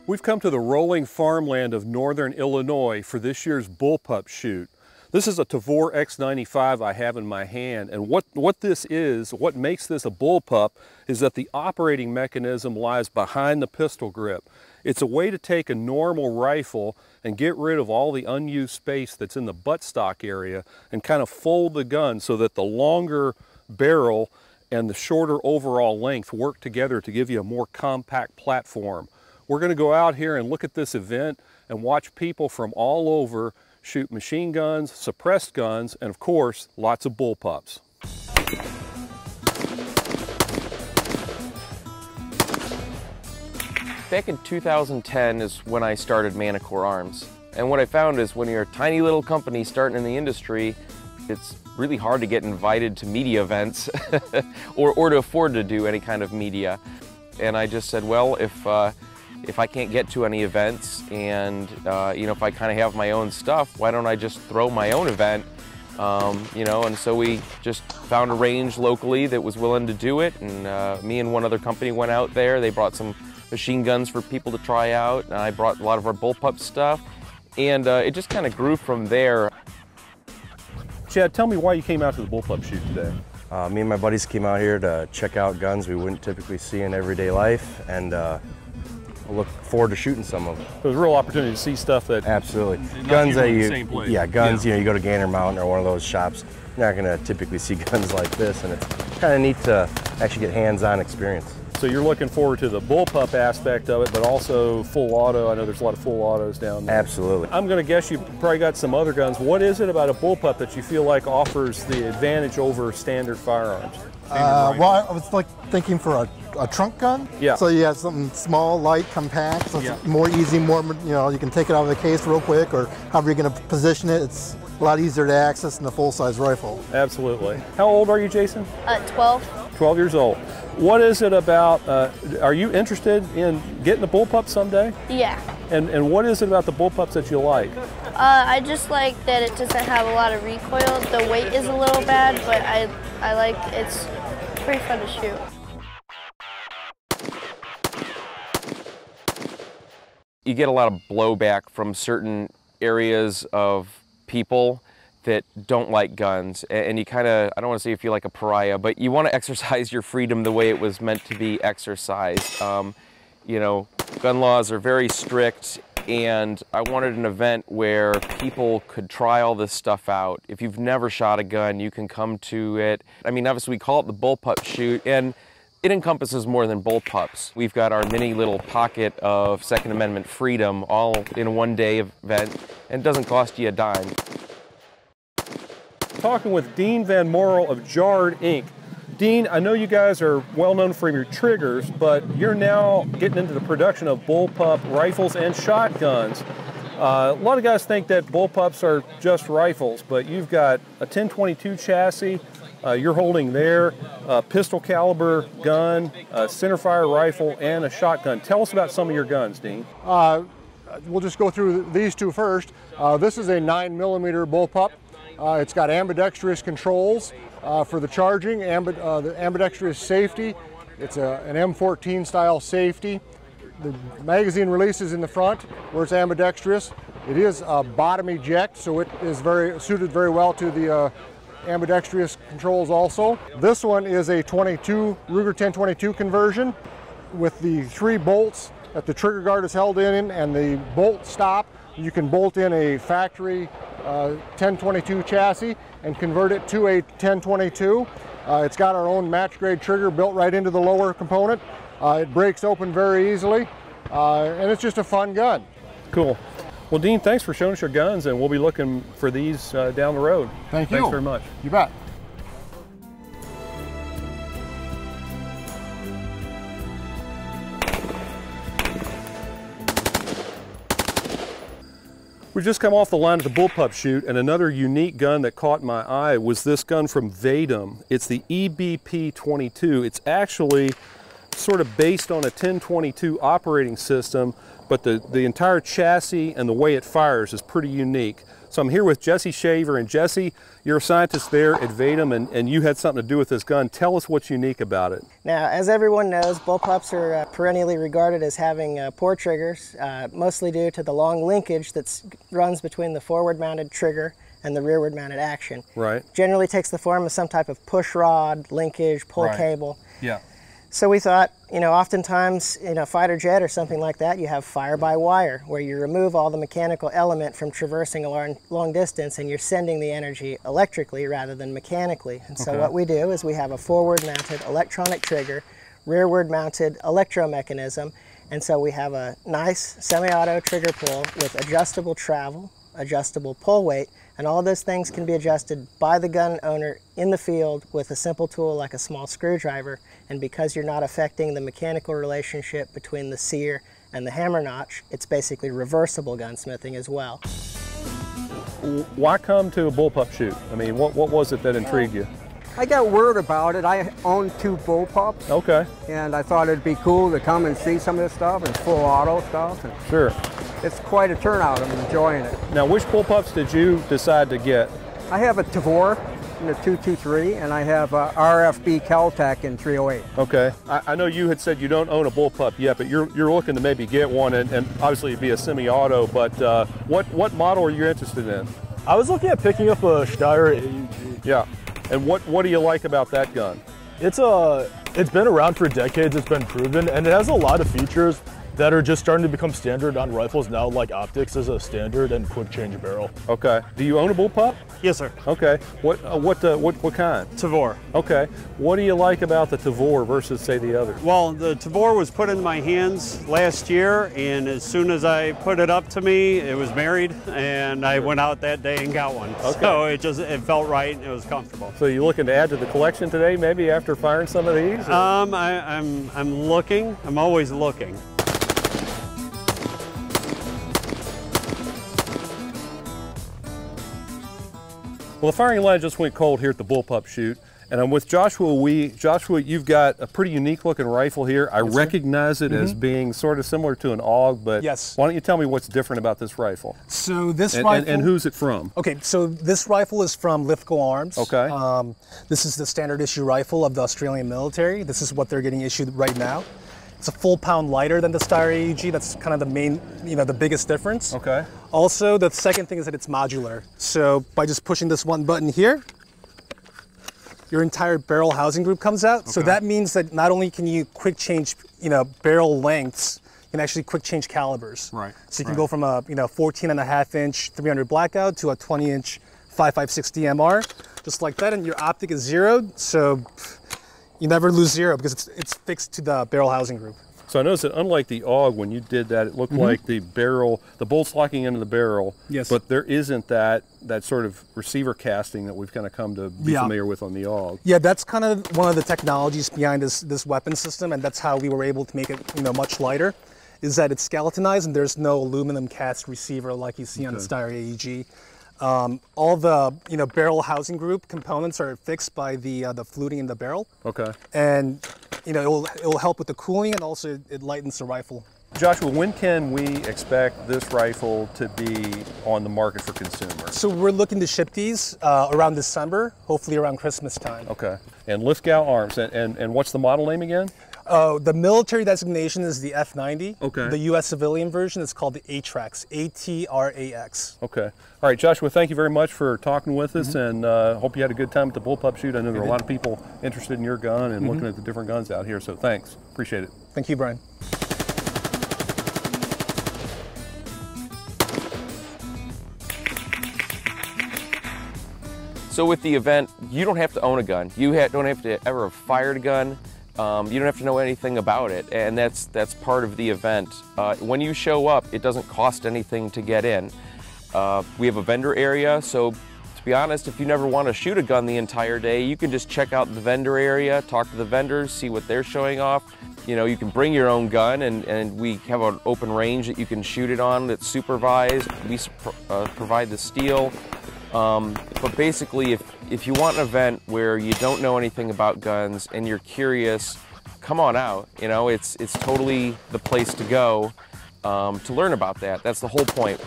We've come to the rolling farmland of northern Illinois for this year's Bullpup shoot. This is a Tavor X95 I have in my hand, and what makes this a Bullpup is that the operating mechanism lies behind the pistol grip. It's a way to take a normal rifle and get rid of all the unused space that's in the buttstock area and kind of fold the gun so that the longer barrel and the shorter overall length work together to give you a more compact platform. We're going to go out here and look at this event and watch people from all over shoot machine guns, suppressed guns, and of course, lots of bullpups. Back in 2010 is when I started Manticore Arms. And what I found is when you're a tiny little company starting in the industry, it's really hard to get invited to media events or to afford to do any kind of media. And I just said, well, if I can't get to any events and if I kind of have my own stuff, why don't I just throw my own event? And so we just found a range locally that was willing to do it, and me and one other company went out there. They brought some machine guns for people to try out, and I brought a lot of our Bullpup stuff, and it just kind of grew from there. Chad, tell me why you came out to the Bullpup shoot today. Me and my buddies came out here to check out guns we wouldn't typically see in everyday life, and I look forward to shooting some of them. It was a real opportunity to see stuff that... Absolutely. Guns that you... Same place. Yeah, guns, you go to Gander Mountain or one of those shops, you're not going to typically see guns like this, and it's kind of neat to actually get hands-on experience. So you're looking forward to the Bullpup aspect of it, but also full auto. I know there's a lot of full autos down there. Absolutely. I'm going to guess you probably got some other guns. What is it about a Bullpup that you feel like offers the advantage over standard firearms? Well, I was thinking for a trunk gun. Yeah. So you have something small, light, compact. So it's more easy, you can take it out of the case real quick, or however you're going to position it. It's a lot easier to access than a full-size rifle. Absolutely. How old are you, Jason? 12. 12 years old. What is it about, are you interested in getting a Bullpup someday? Yeah. And what is it about the Bullpups that you like? I just like that it doesn't have a lot of recoil. The weight is a little bad, but I like it's pretty fun to shoot. You get a lot of blowback from certain areas of people that don't like guns, and you kind of, I don't want to say you feel like a pariah, but you want to exercise your freedom the way it was meant to be exercised. Gun laws are very strict, and I wanted an event where people could try all this stuff out. If you've never shot a gun, you can come to it. I mean, obviously we call it the Bullpup shoot, and it encompasses more than bullpups. We've got our mini little pocket of Second Amendment freedom all in a one-day event, and it doesn't cost you a dime. Talking with Dean Van Morel of Jarred Inc. Dean, I know you guys are well known for your triggers, but you're now getting into the production of Bullpup rifles and shotguns. A lot of guys think that Bullpups are just rifles, but you've got a 1022 chassis, you're holding there, a pistol caliber gun, a centerfire rifle, and a shotgun. Tell us about some of your guns, Dean. We'll just go through these two first. This is a 9mm Bullpup. It's got ambidextrous controls for the charging, the ambidextrous safety. It's an M14 style safety. The magazine releases in the front where it's ambidextrous. It is a bottom eject, so it is suited very well to the ambidextrous controls also. This one is a Ruger 1022 conversion with the 3 bolts that the trigger guard is held in and the bolt stop. You can bolt in a factory 1022 chassis and convert it to a 1022. It's got our own match grade trigger built right into the lower component. It breaks open very easily, and it's just a fun gun. Cool. Well, Dean, thanks for showing us your guns, and we'll be looking for these down the road. Thank you. Thanks very much. You bet. We've just come off the line of the Bullpup shoot, and another unique gun that caught my eye was this gun from Vadum. It's the EBP-22. It's actually sort of based on a 1022 operating system, but the entire chassis and the way it fires is pretty unique. So I'm here with Jessie Shaver, and Jessie, you're a scientist there at Vadim, and you had something to do with this gun. Tell us what's unique about it. Now, as everyone knows, bullpups are perennially regarded as having poor triggers, mostly due to the long linkage that runs between the forward-mounted trigger and the rearward-mounted action. Right. Generally takes the form of some type of push rod, linkage, pull cable. Yeah. So we thought, oftentimes in a fighter jet or something like that, you have fire-by-wire, where you remove all the mechanical element from traversing a long distance, and you're sending the energy electrically rather than mechanically. And so what we do is we have a forward-mounted electronic trigger, rearward-mounted electromechanism, and so we have a nice semi-auto trigger pull with adjustable travel, adjustable pull weight, and all those things can be adjusted by the gun owner in the field with a simple tool like a small screwdriver. And because you're not affecting the mechanical relationship between the sear and the hammer notch, it's basically reversible gunsmithing as well. Why come to a bullpup shoot? I mean, what was it that intrigued you? I got word about it. I own 2 bullpups. Okay. And I thought it'd be cool to come and see some of this stuff. It's full auto stuff. And sure. It's quite a turnout. I'm enjoying it. Now, which bullpups did you decide to get? I have a Tavor in the 223, and I have a RFB Kel-Tec in 308. Okay. I know you had said you don't own a bullpup yet, but you're looking to maybe get one, and obviously it'd be a semi-auto, but what model are you interested in? I was looking at picking up a Steyr AEG. Yeah. And what do you like about that gun? It's been around for decades, it's been proven, and it has a lot of features that are just starting to become standard on rifles now, like optics as a standard and quick change barrel. Okay. Do you own a bullpup? Yes, sir. Okay. What kind? Tavor. Okay. What do you like about the Tavor versus, say, the other? Well, the Tavor was put in my hands last year, and as soon as I put it up to me, it was married, and I went out that day and got one. Okay. So it felt right, and it was comfortable. So you looking to add to the collection today, maybe after firing some of these? I'm looking. I'm always looking. Well, the firing line just went cold here at the Bullpup shoot, and I'm with Joshua. Joshua, you've got a pretty unique looking rifle here. I recognize it as being sort of similar to an AUG, but why don't you tell me what's different about this rifle? So this rifle... And who's it from? Okay, so this rifle is from Lithgow Arms. Okay. This is the standard issue rifle of the Australian military. This is what they're getting issued right now. It's a full pound lighter than the Steyr AEG. That's kind of the main, the biggest difference. Okay. Also, the second thing is that it's modular. So by just pushing this one button here, your entire barrel housing group comes out. Okay. So that means that not only can you quick change, barrel lengths, you can actually quick change calibers. Right. So you can go from a, 14.5-inch 300 blackout to a 20-inch 5.56 DMR, just like that, and your optic is zeroed. So you never lose zero because it's fixed to the barrel housing group. So I noticed that unlike the AUG, when you did that, it looked like the bolt's locking into the barrel, but there isn't that sort of receiver casting that we've kind of come to be familiar with on the AUG. Yeah, that's kind of one of the technologies behind this weapon system, and that's how we were able to make it much lighter, is that it's skeletonized and there's no aluminum cast receiver like you see on the Steyr AEG. All the barrel housing group components are fixed by the fluting in the barrel. Okay. And it'll help with the cooling, and also it lightens the rifle. Joshua, when can we expect this rifle to be on the market for consumers? So we're looking to ship these around December, hopefully around Christmas time. Okay. And Lithgow Arms, and what's the model name again? The military designation is the F90. Okay. The U.S. civilian version is called the ATRAX, A-T-R-A-X. Okay. All right, Joshua, thank you very much for talking with us, and hope you had a good time at the Bullpup shoot. I know there are a lot of people interested in your gun and looking at the different guns out here, so thanks. Appreciate it. Thank you, Brian. So with the event, you don't have to own a gun. You don't have to ever have fired a gun. You don't have to know anything about it, and that's part of the event. When you show up, it doesn't cost anything to get in. We have a vendor area, so to be honest, if you never want to shoot a gun the entire day, you can just check out the vendor area, talk to the vendors, see what they're showing off. You can bring your own gun, and we have an open range that you can shoot it on that's supervised. We provide the steel. But basically, if you want an event where you don't know anything about guns and you're curious, come on out. It's totally the place to go to learn about that. That's the whole point.